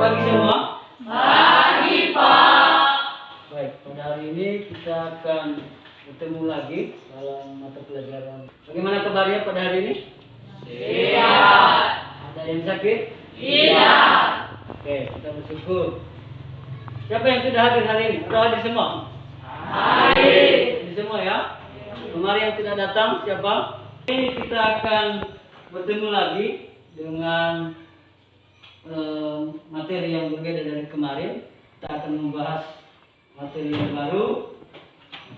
pagi semua. Pagi, Pak. Baik, pada hari ini kita akan bertemu lagi dalam mata pelajaran. Bagaimana kabarnya pada hari ini? Siap. Ada yang sakit? Tidak. Oke, kita bersyukur. Siapa yang sudah hadir hari ini? Sudah hadir semua? Hadir. Hadir semua ya? Kemarin yang tidak datang siapa? Ini kita akan bertemu lagi dengan materi yang berbeda dari kemarin. Kita akan membahas materi yang baru.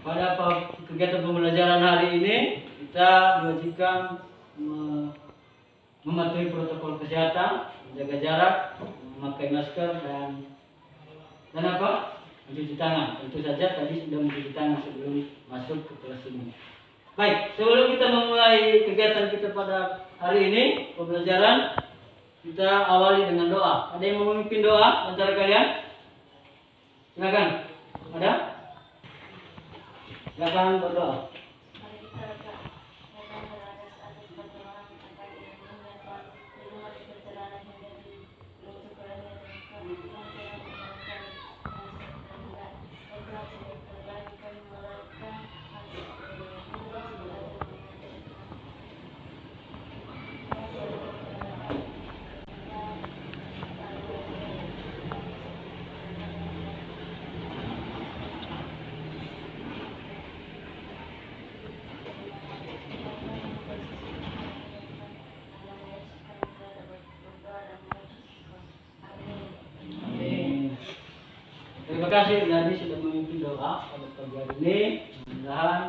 Pada kegiatan pembelajaran hari ini kita diwajibkan mematuhi protokol kesehatan, menjaga jarak, memakai masker dan apa? Mencuci tangan. Tentu saja tadi sudah mencuci tangan sebelum masuk ke kelas ini. Baik, sebelum kita memulai kegiatan kita pada hari ini pembelajaran, kita awali dengan doa. Ada yang mau memimpin doa antara kalian? Silakan. Ada? Silakan berdoa. Terima kasih Nadi sudah memimpin doa pada pagi hari ini. Mudah-mudahan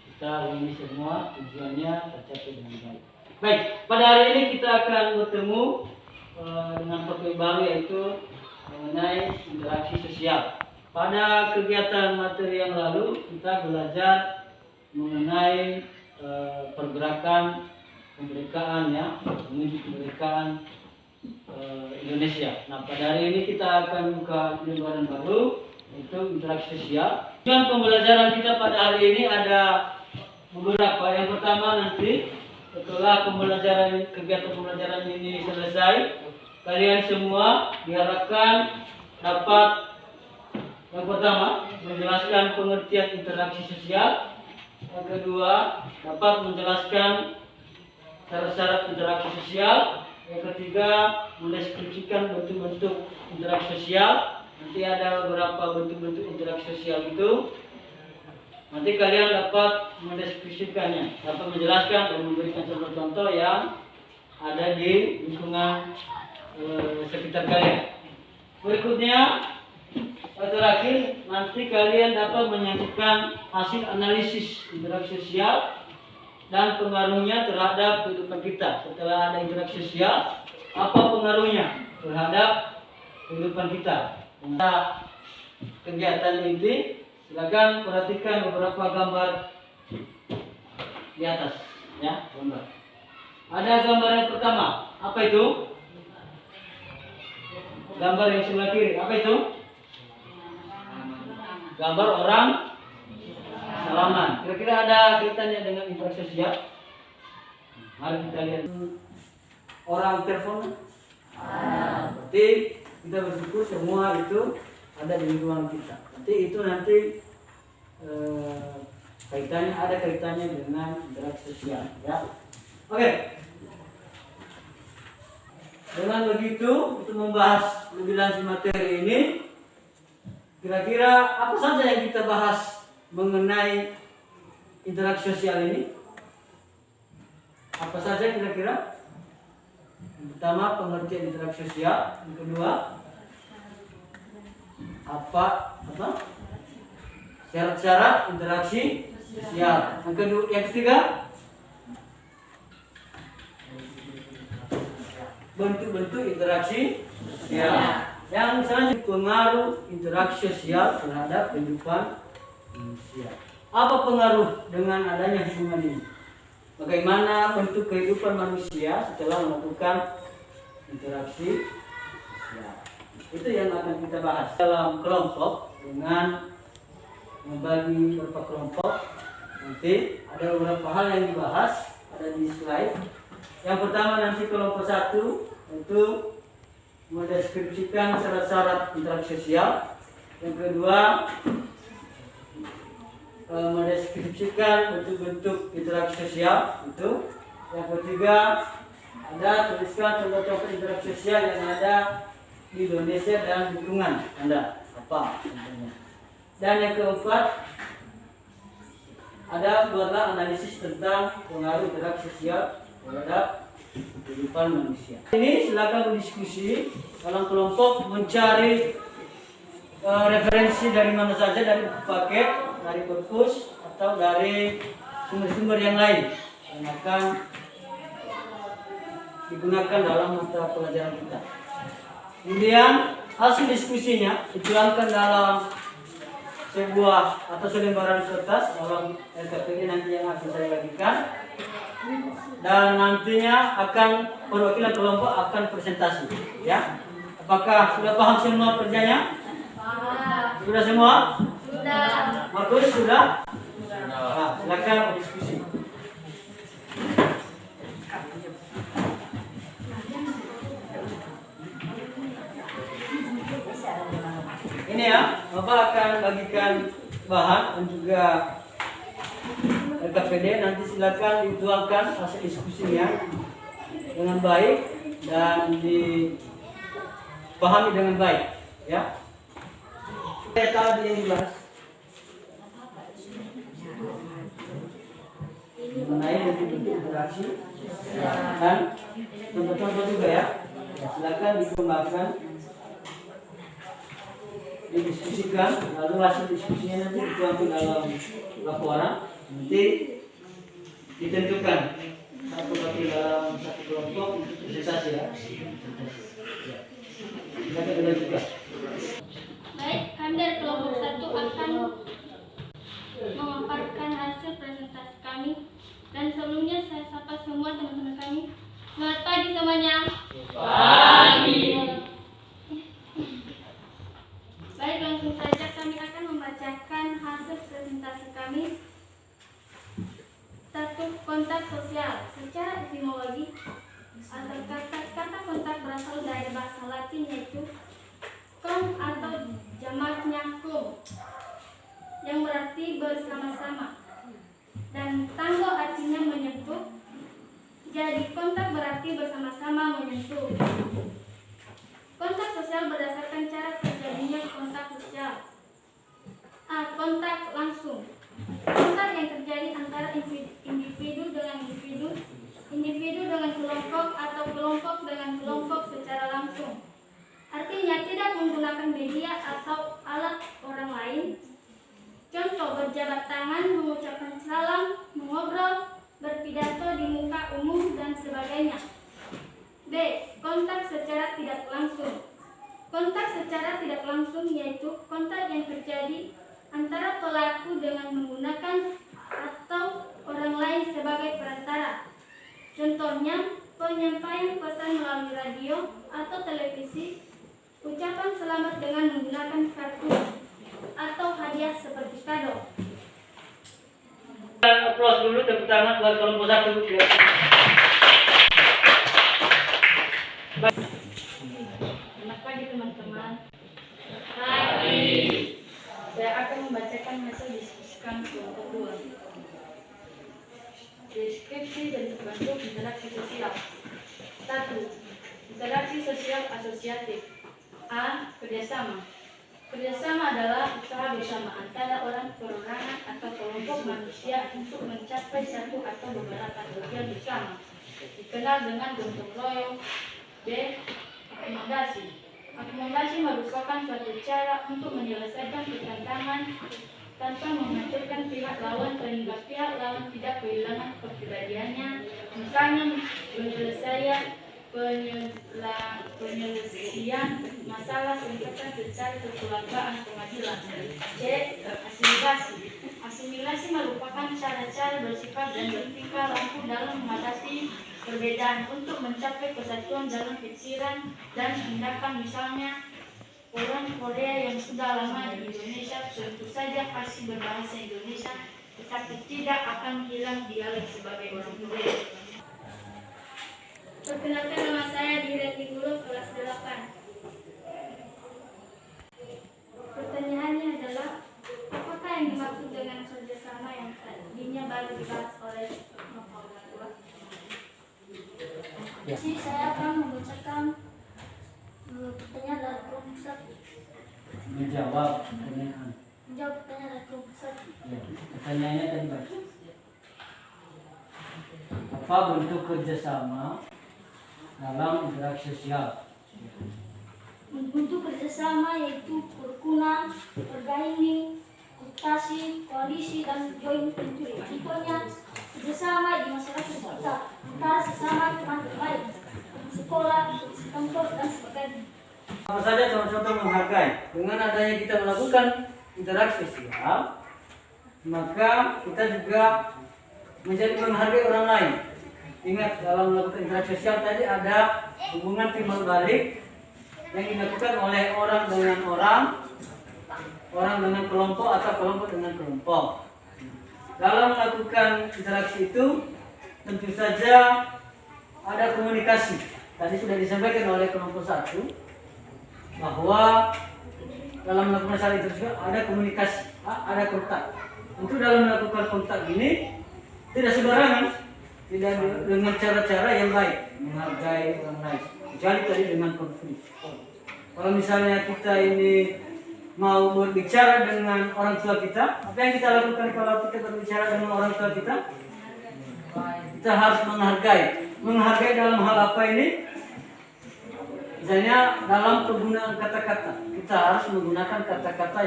kita ini semua tujuannya tercapai dengan baik. Baik, pada hari ini kita akan bertemu dengan topik baru yaitu mengenai interaksi sosial. Pada kegiatan materi yang lalu kita belajar mengenai pergerakan kemerdekaan ya, menuju kemerdekaan Indonesia. Nah, pada hari ini kita akan buka lembaran baru yaitu interaksi sosial. Tujuan pembelajaran kita pada hari ini ada beberapa. Yang pertama, nanti setelah kegiatan pembelajaran ini selesai, kalian semua diharapkan dapat yang pertama menjelaskan pengertian interaksi sosial. Yang kedua, dapat menjelaskan syarat-syarat interaksi sosial. Yang ketiga, mendeskripsikan bentuk-bentuk interaksi sosial. Nanti ada beberapa bentuk-bentuk interaksi sosial itu. Nanti kalian dapat mendeskripsikannya, dapat menjelaskan dan memberikan contoh-contoh yang ada di lingkungan sekitar kalian. Berikutnya, terakhir, nanti kalian dapat menyajikan hasil analisis interaksi sosial dan pengaruhnya terhadap kehidupan kita. Setelah ada interaksi sosial, apa pengaruhnya terhadap kehidupan kita? Nah, kegiatan ini silakan perhatikan beberapa gambar di atas, ya, gambar. Ada gambar yang pertama, apa itu? Gambar yang sebelah kiri, apa itu? Gambar orang salaman. Kira-kira ada kaitannya dengan interaksi sosial? Mari kita lihat. Orang telepon? Berarti kita bersyukur semua itu ada di lingkungan kita. Nanti ada kaitannya dengan interaksi sosial. Ya. Oke. Dengan begitu, untuk membahas lebih lanjut materi ini, kira-kira apa saja yang kita bahas mengenai interaksi sosial ini? Apa saja kira-kira? Yang pertama, pengertian interaksi sosial. Yang kedua, apa syarat-syarat interaksi sosial. Yang ketiga, bentuk-bentuk interaksi sosial. Yang selanjutnya, pengaruh interaksi sosial terhadap kehidupan manusia. Apa pengaruh dengan adanya hubungan ini? Bagaimana bentuk kehidupan manusia setelah melakukan interaksi sosial? Itu yang akan kita bahas dalam kelompok dengan membagi beberapa kelompok. Nanti ada beberapa hal yang dibahas, ada di slide. Yang pertama nanti kelompok 1 itu mendeskripsikan syarat-syarat interaksi sosial. Yang kedua, mendeskripsikan bentuk-bentuk interaksi sosial itu. Yang ketiga, ada tuliskan contoh-contoh interaksi sosial yang ada di Indonesia dan lingkungan Anda, apa contohnya. Dan yang keempat, ada buatlah analisis tentang pengaruh interaksi sosial terhadap kehidupan manusia. Ini silakan berdiskusi dalam kelompok, mencari referensi dari mana saja, dari paket, dari perpus, atau dari sumber-sumber yang lain yang akan digunakan dalam mata pelajaran kita. Kemudian hasil diskusinya dituangkan dalam sebuah atau selembaran kertas dalam LKPD nanti yang akan saya bagikan, dan nantinya akan perwakilan kelompok akan presentasi. Ya, apakah sudah paham semua kerjanya? Sudah semua? Sudah. Markus sudah? Nah, silakan berdiskusi. Ini ya, Bapak akan bagikan bahan dan juga LKPD. Nanti silakan dituangkan hasil diskusinya dengan baik dan dipahami dengan baik, ya. Saya tahu di yang dibahas mengenai bentuk-bentuk interaksi dan contoh-contoh juga ya. Silakan dikembangkan, didiskusikan, lalu hasil diskusinya nanti dituangkan dalam laporan. Nanti ditentukan satu kali dalam satu kelompok untuk presentasi ya. Silakan dilanjutkan. Baik, kami dari kelompok 1 akan memaparkan hasil presentasi kami. Dan sebelumnya saya sapa semua teman-teman kami. Selamat pagi semuanya. Pagi. Baik, langsung saja kami akan membacakan hasil presentasi kami. 1. Kontak sosial. Secara etimologi, asal kata kontak berasal dari bahasa Latin, yaitu kom atau jamaknya kum, yang berarti bersama-sama, dan tango artinya menyentuh. Jadi kontak berarti bersama-sama menyentuh. Kontak sosial berdasarkan cara terjadinya kontak sosial. A. Kontak langsung. Kontak yang terjadi antara individu dengan individu, individu dengan kelompok, atau kelompok dengan kelompok secara langsung. Artinya tidak menggunakan media atau alat orang lain. Contoh, berjabat tangan, mengucapkan salam, mengobrol, berpidato di muka umum, dan sebagainya. B. Kontak secara tidak langsung. Kontak secara tidak langsung yaitu kontak yang terjadi antara pelaku dengan menggunakan atau orang lain sebagai perantara. Contohnya, penyampaian pesan melalui radio atau televisi, ucapan selamat dengan menggunakan kartu, atau hadiah seperti kado. Aplaus dulu, tepuk tangan buat kelompok 1. Selamat pagi teman-teman. Pagi. Saya akan membacakan hasil diskusi kami kelompok 2. Deskripsi dan bentuk interaksi sosial. 1. Interaksi sosial asosiatif. A. Kerjasama. Kerjasama adalah usaha bersama antara orang perorangan atau kelompok manusia untuk mencapai satu atau beberapa tujuan bersama. Dikenal dengan gotong royong. B. Akomodasi. Akomodasi merupakan suatu cara untuk menyelesaikan pertentangan tanpa menghancurkan pihak lawan sehingga pihak lawan tidak kehilangan kepribadiannya. Misalnya penyelesaian masalah sengketa secara kekeluargaan pengadilan. C. Asimilasi. Asimilasi merupakan cara-cara bersifat dan bertingkah laku dalam mengatasi perbedaan untuk mencapai kesatuan dalam pikiran dan tindakan. Misalnya, orang Korea yang sudah lama di Indonesia tentu saja pasti berbahasa Indonesia, tetapi tidak akan hilang dialek sebagai orang Korea. Perkenalkan, nama saya Direti Guru kelas 8. Pertanyaannya adalah, apakah yang dimaksud dengan kerjasama yang tadinya baru dibahas oleh Bapak Ketua? Ya. Jadi saya akan membacakan pertanyaan dari kelompok 1. Menjawab pertanyaan. Menjawab pertanyaan dari kelompok 1. Ya. Pertanyaannya tadi baik. Apa bentuk kerjasama dalam interaksi sosial? Bentuk kerjasama yaitu kerukunan, bargaining, kooptasi, koalisi, dan joint venture. Contohnya kerjasama di masyarakat kita antara sesama teman baik, sekolah, kantor, dan sebagainya. Apa saja contoh-contoh menghargai? Dengan adanya kita melakukan interaksi sosial, maka kita juga menjadi menghargai orang lain. Ingat, dalam melakukan interaksi sosial tadi ada hubungan timbal balik yang dilakukan oleh orang dengan orang, orang dengan kelompok atau kelompok dengan kelompok. Dalam melakukan interaksi itu tentu saja ada komunikasi. Tadi sudah disampaikan oleh kelompok 1 bahwa dalam melakukan saling interaksi ada komunikasi, ada kontak. Tentu dalam melakukan kontak ini tidak sembarangan, tidak dengan cara-cara yang baik, menghargai orang lain. Kecuali tadi dengan konflik. Kalau misalnya kita ini mau berbicara dengan orang tua kita, apa yang kita lakukan kalau kita berbicara dengan orang tua kita? Kita harus menghargai. Menghargai dalam hal apa ini? Misalnya dalam penggunaan kata-kata, kita harus menggunakan kata-kata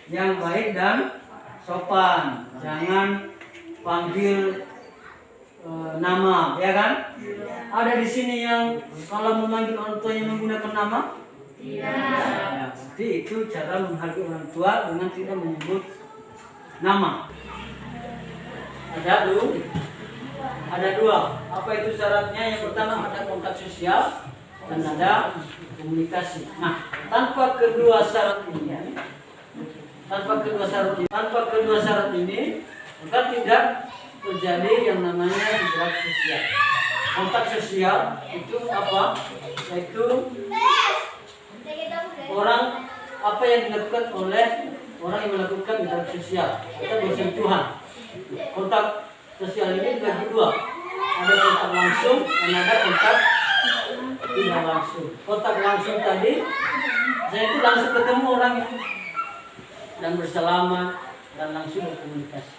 yang baik dan sopan. Jangan panggil nama, ya kan? Ada di sini yang kalau memanggil orang tuanya menggunakan nama? Tidak. Ya, jadi itu cara menghargai orang tua dengan tidak menyebut nama. Ada dua. Apa itu syaratnya? Yang pertama ada kontak sosial dan ada komunikasi. Nah, tanpa kedua syarat ini, maka tidak terjadi yang namanya interaksi sosial. Kontak sosial itu apa? Yaitu orang, apa yang dilakukan oleh orang yang melakukan interaksi sosial. Kita bersentuhan. Kontak sosial ini dibagi dua. Ada kontak langsung dan ada kontak tidak langsung. Kontak langsung tadi, saya itu langsung ketemu orang itu dan bersalaman dan langsung berkomunikasi.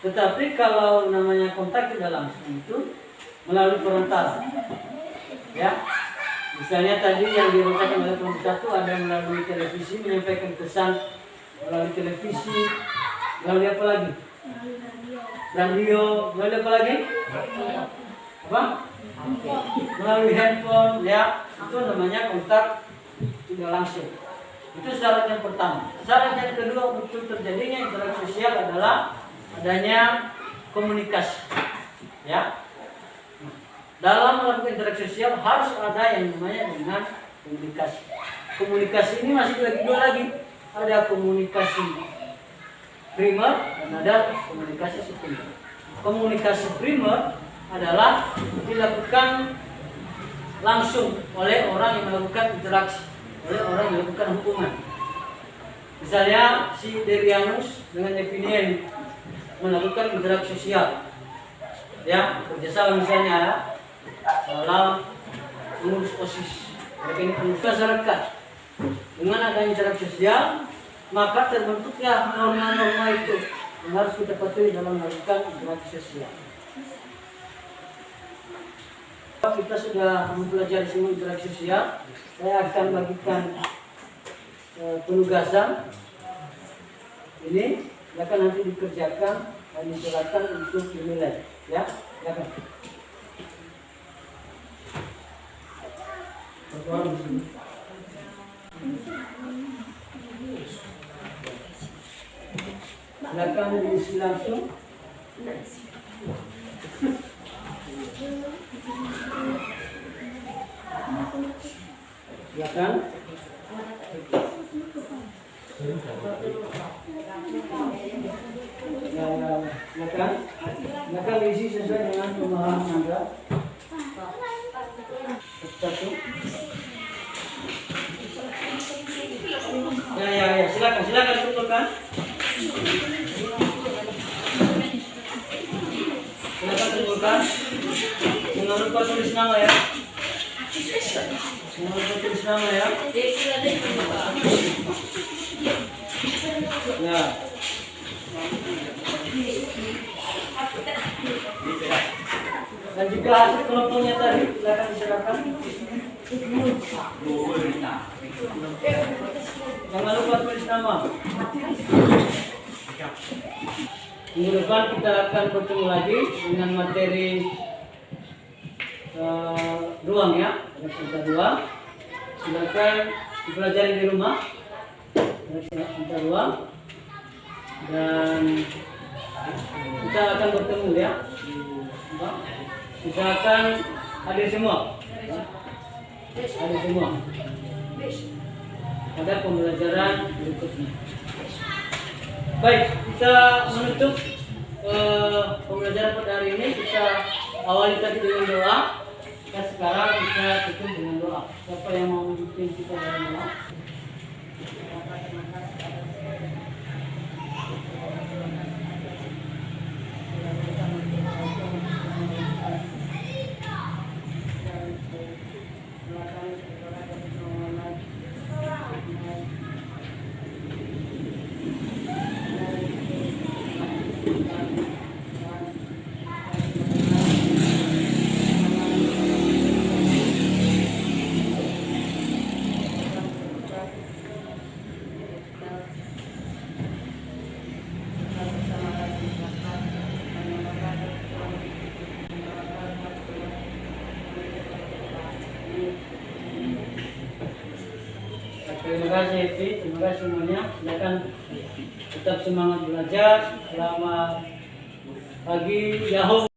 Tetapi kalau namanya kontak tidak langsung itu melalui perantara, ya. Misalnya tadi yang dirasakan oleh kelompok 1 ada melalui televisi, menyampaikan pesan melalui televisi, melalui apa lagi? Radio, melalui apa lagi? Apa? Melalui handphone, ya. Itu namanya kontak tidak langsung. Itu syarat yang pertama. Syarat yang kedua untuk terjadinya interaksi sosial adalah adanya komunikasi, ya. Dalam melakukan interaksi sosial harus ada yang namanya dengan komunikasi. Komunikasi ini masih dibagi dua lagi. Ada komunikasi primer dan ada komunikasi sekunder. Komunikasi primer adalah dilakukan langsung oleh orang yang melakukan interaksi, oleh orang yang melakukan hubungan. Misalnya si Derianus dengan Evinien melakukan interaksi sosial, ya, kerjasama misalnya dalam mengurus OSIS. Mereka ini pengurus masyarakat. Dengan adanya interaksi sosial, maka terbentuknya norma-norma itu yang harus kita patuhi dalam melakukan interaksi sosial. Kita sudah mempelajari semua interaksi sosial. Saya akan bagikan penugasan ini, akan nanti dikerjakan dan diserahkan untuk dinilai, ya. Silakan. Berdoa di sini. Silakan diisi langsung. Silakan. Silakan diisi sesuai dengan pemahaman Anda. Satu. silakan kumpulkan. Silakan kumpulkan. Jangan lupa tulis nama ya. Jangan lupa tulis nama ya. Ya. Dan juga hasil kelompoknya tadi silakan diserahkan. Jangan lupa tulis nama. Minggu depan kita akan bertemu lagi dengan materi ruang ya, ada ruang. Silakan dipelajari di rumah. Ada ruang dan kita akan bertemu ya. Silakan hadir semua. Hadir semua. Pada pembelajaran berikutnya. Baik, kita menutup pembelajaran pada hari ini. Kita awali tadi dengan doa. Dan sekarang kita tutup dengan doa. Siapa yang mau memimpin kita dalam doa? Terima kasih Evi, terima kasih semuanya. Silakan tetap semangat belajar. Selamat pagi, Yahoo.